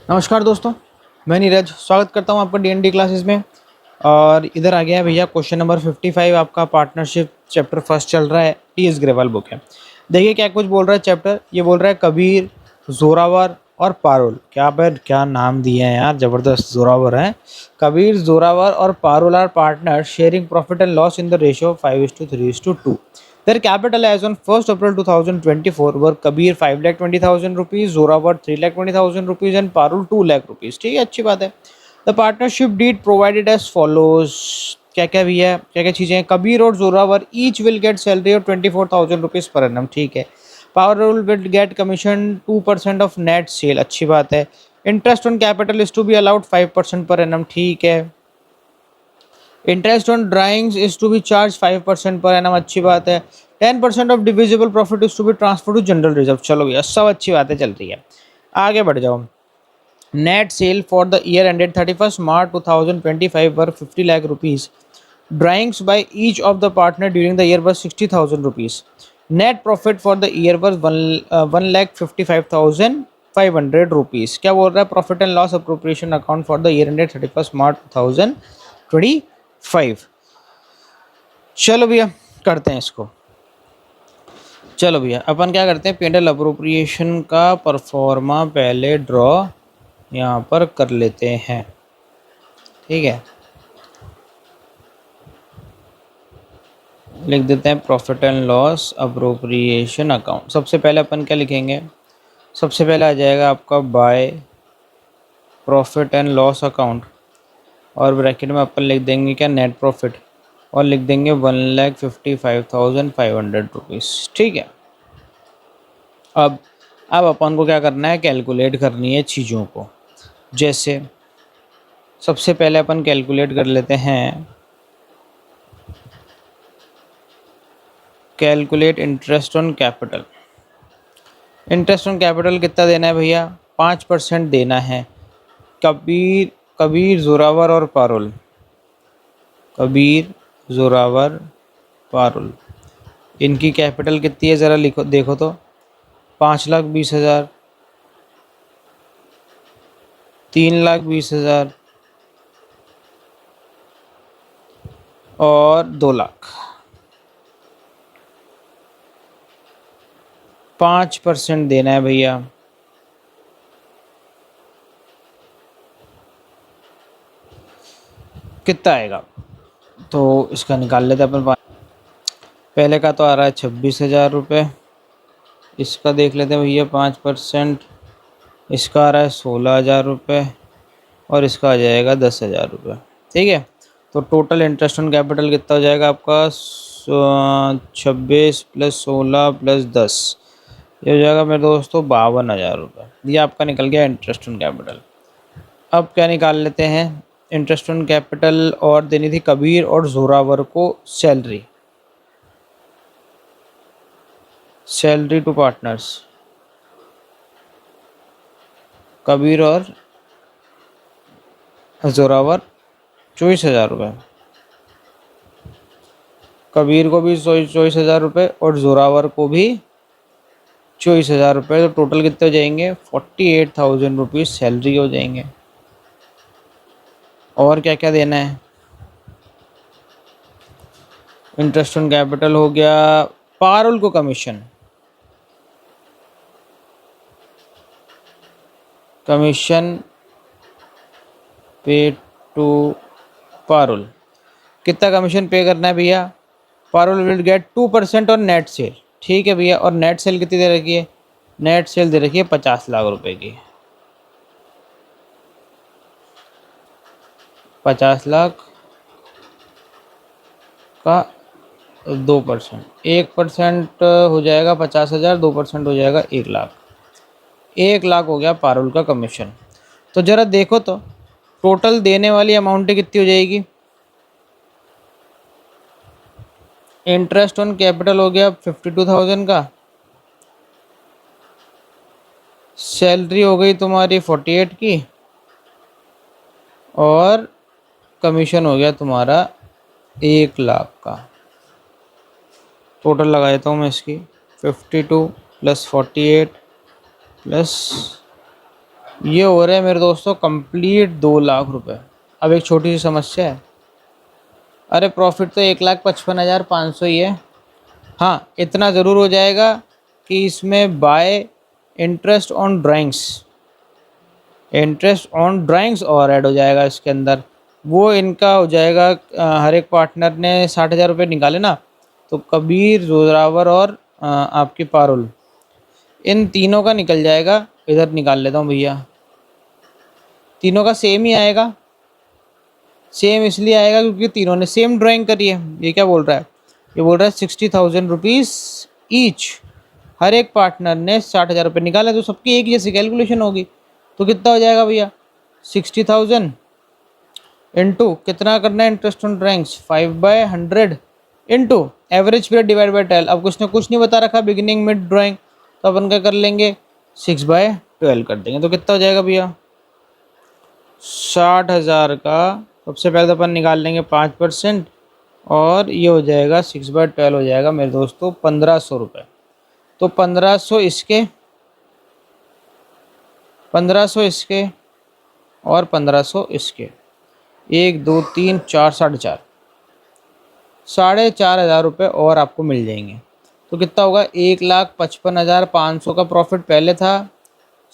नमस्कार दोस्तों, मैं नीरज स्वागत करता हूं आपका डीएनडी क्लासेस में। और इधर आ गया है भैया क्वेश्चन नंबर 55। आपका पार्टनरशिप चैप्टर फर्स्ट चल रहा है, टी.एस. ग्रेवाल बुक है। देखिए क्या कुछ बोल रहा है चैप्टर। ये बोल रहा है कबीर, जोरावर और पारुल। क्या पर क्या नाम दिए हैं यार, जबरदस्त। जोरावर है, कबीर, जोरावर और Parul are partner sharing profit and loss in the ratio 5:3:2। Their capital as on 1st April 2024 were Kabir 5,20,000 rupees, Zorawar 3,20,000 rupees and Parul 2 lakh rupees। ठीक है, अच्छी बात है। The partnership deed provided as follows। क्या क्या भी है, क्या क्या चीज़ें हैं। कबीर और Zorawar each will get salary of 24,000 rupees per annum। ठीक है। Parul will get commission 2% of net sale। अच्छी बात है। Interest on capital is to be allowed 5% per annum। ठीक है। Interest on drawings is to be charge 5% per annum. अच्छी बात है। 10% of divisible profit is to be transfer to general reserve. चलो भैया, सब अच्छी बातें चल रही है, आगे बढ़ जाओ। Net cell for the year ended 31st March 2025 were 50 lakh rupees. Drawings by each of the partner during the year were 60,000 rupees. Net profit for the year were 1,55,500 rupees. क्या बोल रहा है, profit and loss appropriation account for the year ended 31st March 2025। चलो भैया करते हैं इसको। चलो भैया अपन क्या करते हैं, पेंडल अप्रोप्रिएशन का परफॉर्मा पहले ड्रॉ यहाँ पर कर लेते हैं। ठीक है, लिख देते हैं profit and loss appropriation account. सबसे पहले अपन क्या लिखेंगे, सबसे पहले आ जाएगा आपका by profit and loss account, और ब्रैकेट में अपन लिख देंगे क्या, नेट प्रॉफिट, और लिख देंगे 1,55,500 रुपीज़। ठीक है। अब अपन को क्या करना है, कैलकुलेट करनी है चीज़ों को। जैसे सबसे पहले अपन कैलकुलेट कर लेते हैं, calculate interest on capital. Interest on capital कितना देना है भैया, 5% देना है। कबीर कबीर जोरावर और पारुल, कबीर जोरावर पारुल, इनकी कैपिटल कितनी है ज़रा लिखो, देखो तो। 5,20,000, 3,20,000 और 2 लाख। 5% देना है भैया। कितना आएगा, तो इसका निकाल लेते हैं अपन। पहले का तो आ रहा है 26,000 रुपये। इसका देख लेते हैं भैया 5%। इसका आ रहा है 16,000 रुपये, और इसका आ जाएगा 10,000 रुपये। ठीक है, तो टोटल इंटरेस्ट ऑन कैपिटल कितना हो जाएगा आपका, 26 + 16 + 10, ये हो जाएगा मेरे दोस्तों 52,000 रुपये। ये आपका निकल गया इंटरेस्ट ऑन कैपिटल। अब क्या निकाल लेते हैं, इंटरेस्ट ऑन कैपिटल और देनी थी कबीर और जोरावर को salary, salary to partners, Kabir और जोरावर 24,000 रुपये। कबीर को भी 24,000 रुपये और जोरावर को भी 24,000 रुपये। तो टोटल कितने हो जाएंगे, 48,000 रुपीज़ सैलरी हो जाएंगे। और क्या क्या देना है, इंटरेस्ट ऑन कैपिटल हो गया। पारुल को कमीशन, कमीशन पे टू पारुल। कितना कमीशन पे करना है भैया, Parul will get 2% on net cell. ठीक है भैया, और नेट सेल कितनी दे रखी है, नेट सेल दे रखी है 50 लाख रुपए की। 50 लाख का 2%, 1% हो जाएगा 50,000, 2% हो जाएगा 1 लाख। 1 लाख हो गया पारुल का कमीशन। तो ज़रा देखो तो टोटल देने वाली अमाउंट कितनी हो जाएगी। इंटरेस्ट ऑन कैपिटल हो गया 52,000 का, सैलरी हो गई तुम्हारी 48 की, और कमीशन हो गया तुम्हारा 1 लाख का। टोटल लगा देता हूँ मैं इसकी, 52 + 48 + ये हो रहा है मेरे दोस्तों कंप्लीट 2 लाख रुपए। अब एक छोटी सी समस्या है। अरे प्रॉफिट तो 1,55,500 ही है। हाँ, इतना ज़रूर हो जाएगा कि इसमें बाय इंटरेस्ट ऑन ड्राइंग्स और ऐड हो जाएगा इसके अंदर। वो इनका हो जाएगा हर एक पार्टनर ने 60,000 रुपये निकाले ना, तो कबीर, जोरावर और आपकी पारुल, इन तीनों का निकल जाएगा। इधर निकाल लेता हूँ भैया, तीनों का सेम ही आएगा। सेम इसलिए आएगा क्योंकि तीनों ने सेम ड्राइंग करी है। ये क्या बोल रहा है? ये बोल रहा है 60,000 रुपीज़ ईच। हर एक पार्टनर ने 60,000 रुपये निकाले, तो सबकी एक जैसी कैलकुलेशन होगी। तो कितना हो जाएगा भैया? 60,000 इंटू कितना करना है interest on drawings, 5/100 into average period divide by 12। अब कुछ ने कुछ नहीं बता रखा बिगिनिंग मिड ड्राइंग, तो अपन क्या कर लेंगे, 6/12 कर देंगे। तो कितना हो जाएगा भैया? 60,000 का सबसे पहले तो अपन निकाल लेंगे 5%, और ये हो जाएगा 6/12 हो जाएगा मेरे दोस्तों 1,500 रुपये। तो 1,500 इसके और 1,500 इसके, 1 2 3 4 4.5, 4,500 रुपये और आपको मिल जाएंगे। तो कितना होगा? 1,55,500 का प्रॉफिट पहले था,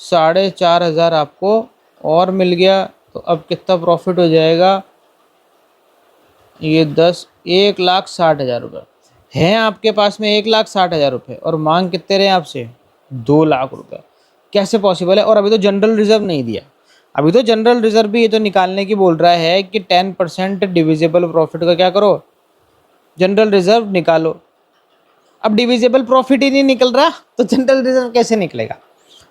4,500 आपको और मिल गया। तो अब कितना प्रॉफिट हो जाएगा? ये 1,60,000 रुपये हैं आपके पास में, 1,60,000 रुपये, और मांग कितने रहे आपसे? 2 लाख रुपये। कैसे पॉसिबल है? और अभी तो जनरल रिजर्व नहीं दिया। अभी तो जनरल रिजर्व भी ये तो निकालने की बोल रहा है कि 10% डिविजिबल प्रॉफिट का क्या करो, जनरल रिजर्व निकालो। अब डिविजिबल प्रॉफिट ही नहीं निकल रहा, तो जनरल रिजर्व कैसे निकलेगा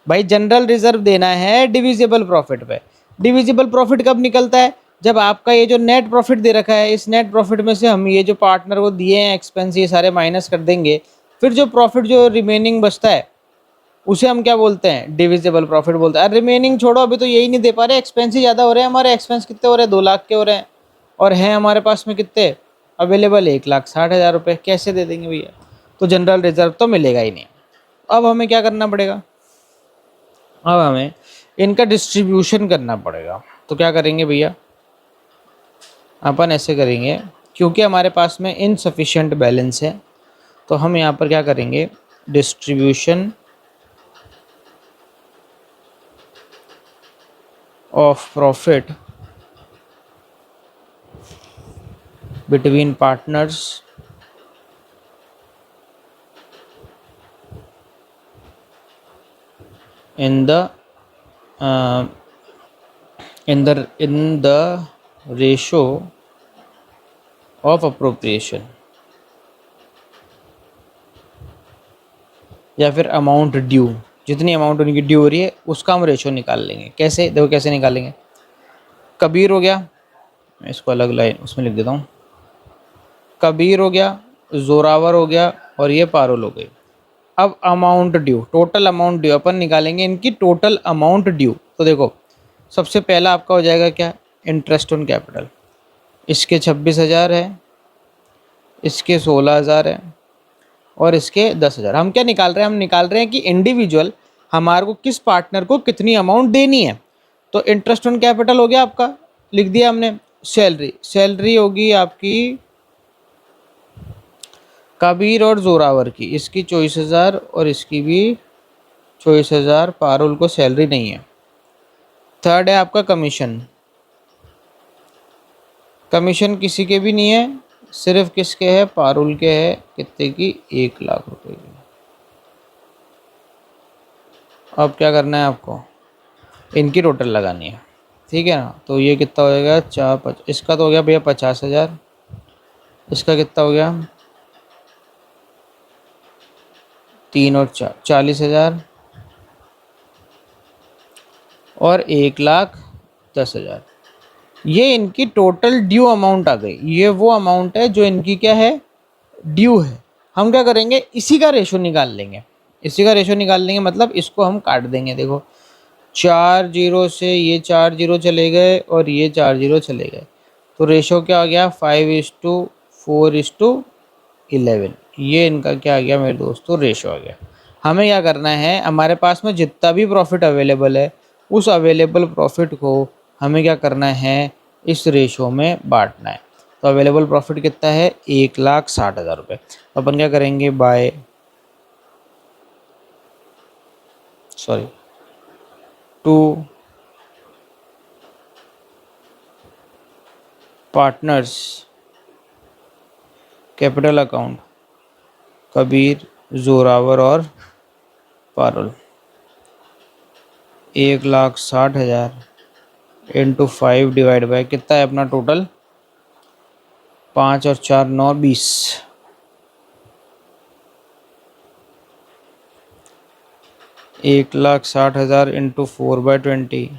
भाई? जनरल रिजर्व देना है डिविजिबल प्रॉफिट पे। डिविजिबल प्रॉफिट कब निकलता है? जब आपका ये जो नेट प्रॉफिट दे रखा है, इस नेट प्रॉफिट में से हम ये जो पार्टनर को दिए हैं एक्सपेंस, ये सारे माइनस कर देंगे। फिर जो प्रॉफिट जो रिमेनिंग बचता है उसे हम क्या बोलते हैं? डिविजिबल प्रॉफिट बोलते हैं। रिमेनिंग छोड़ो, अभी तो यही नहीं दे पा रहे, एक्सपेंस ही ज़्यादा हो रहे हैं हमारे। एक्सपेंस कितने हो रहे हैं? 2 लाख के हो रहे हैं, और हैं हमारे पास में कितने अवेलेबल? 1,60,000 रुपये। कैसे दे देंगे भैया? तो जनरल रिजर्व तो मिलेगा ही नहीं। अब हमें क्या करना पड़ेगा? अब हमें इनका डिस्ट्रीब्यूशन करना पड़ेगा। तो क्या करेंगे भैया? अपन ऐसे करेंगे, क्योंकि हमारे पास में इनसफिशिएंट बैलेंस है, तो हम यहाँ पर क्या करेंगे, distribution of profit between partners in the ratio of appropriation, या फिर अमाउंट ड्यू, जितनी अमाउंट उनकी ड्यू हो रही है उसका हम रेशो निकाल लेंगे। कैसे? देखो कैसे निकालेंगे। कबीर हो गया, मैं इसको अलग लाइन उसमें लिख देता हूँ। कबीर हो गया, जोरावर हो गया, और ये पारुल हो गई। अब amount due, total amount due अपन निकालेंगे, इनकी टोटल अमाउंट ड्यू। तो देखो सबसे पहला आपका हो जाएगा क्या? Interest on capital. इसके 26,000 है, इसके 16,000 है, और इसके 10,000। हम क्या निकाल रहे हैं? हम निकाल रहे हैं कि इंडिविजुअल हमारे को किस पार्टनर को कितनी अमाउंट देनी है। तो इंटरेस्ट ऑन कैपिटल हो गया आपका, लिख दिया हमने। सैलरी होगी आपकी कबीर और जोरावर की, इसकी 24,000 और इसकी भी 24,000। पारुल को सैलरी नहीं है। थर्ड है आपका कमीशन। कमीशन किसी के भी नहीं है, सिर्फ किसके है? पारुल के है। कितने की? 1,00,000 रुपए की। अब क्या करना है आपको? इनकी टोटल लगानी है, ठीक है ना। तो ये कितना हो जाएगा? 4 इसका तो हो गया भैया 50,000। इसका कितना हो गया? 3 और 4 40,000, और 1,10,000। ये इनकी टोटल ड्यू अमाउंट आ गई। ये वो अमाउंट है जो इनकी क्या है? ड्यू है। हम क्या करेंगे? इसी का रेशो निकाल लेंगे। इसी का रेशो निकाल लेंगे मतलब इसको हम काट देंगे। देखो 4 जीरो से ये 4 जीरो चले गए और ये 4 जीरो चले गए, तो रेशो क्या आ गया? 5:4:11। ये इनका क्या आ गया मेरे दोस्तों? रेशो आ गया। हमें क्या करना है? हमारे पास में जितना भी प्रॉफिट अवेलेबल है उस अवेलेबल प्रॉफिट को हमें क्या करना है, इस रेशो में बांटना है। तो अवेलेबल प्रॉफिट कितना है, 1,60,000 रुपये। तो अपन क्या करेंगे, to partners capital account Kabir, Zoravar और पारुल, 1,60,000 इंटू 5 डिवाइड बाय कितना है अपना टोटल, 5 और 4 9 20, 1,60,000 इंटू 4/20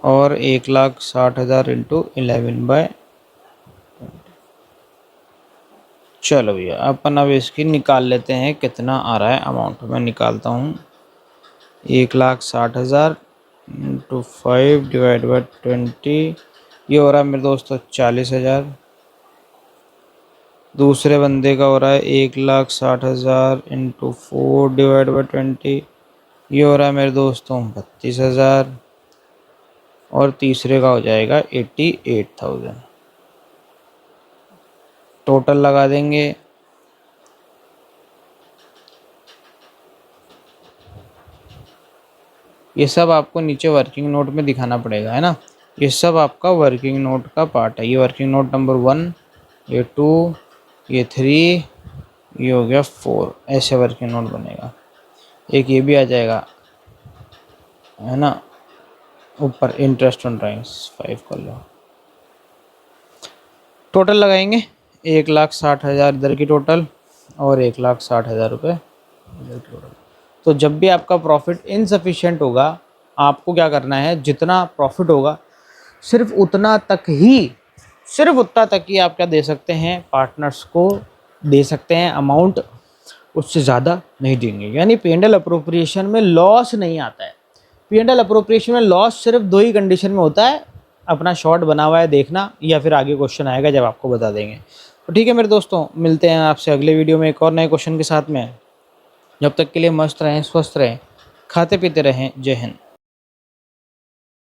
और 1,60,000 इंटू 11/। चलो भैया अपन अब इसकी निकाल लेते हैं कितना आ रहा है अमाउंट। मैं निकालता हूँ, 1,60,000 इंटू 5 डिवाइड बाई 20, ये हो रहा है मेरे दोस्तों 40,000। दूसरे बंदे का हो रहा है 1,60,000 इंटू 4 डिवाइड बाई 20, ये हो रहा है मेरे दोस्तों 32,000। और तीसरे का हो जाएगा 88,000। टोटल लगा देंगे, ये सब आपको नीचे वर्किंग नोट में दिखाना पड़ेगा, है ना। ये सब आपका वर्किंग नोट का पार्ट है। ये वर्किंग नोट नंबर 1, ये 2, ये 3, ये हो गया 4, ऐसे वर्किंग नोट बनेगा। एक ये भी आ जाएगा, है ना, ऊपर इंटरेस्ट ऑन ड्राइंग्स 5 कर लो। टोटल लगाएंगे 1,60,000 इधर की टोटल और 1,60,000 रुपये इधर की टोटल। तो जब भी आपका प्रॉफिट इनसफिशिएंट होगा, आपको क्या करना है, जितना प्रॉफिट होगा सिर्फ उतना तक ही आप क्या दे सकते हैं, पार्टनर्स को दे सकते हैं अमाउंट, उससे ज़्यादा नहीं देंगे। यानी P&L अप्रोप्रिएशन में लॉस नहीं आता है। P&L अप्रोप्रिएशन में लॉस सिर्फ 2 ही कंडीशन में होता है, अपना शॉर्ट बना हुआ है देखना, या फिर आगे क्वेश्चन आएगा जब आपको बता देंगे। तो ठीक है मेरे दोस्तों, मिलते हैं आपसे अगले वीडियो में एक और नए क्वेश्चन के साथ में। जब तक के लिए मस्त रहें, स्वस्थ रहें, खाते पीते रहें। जय हिंद।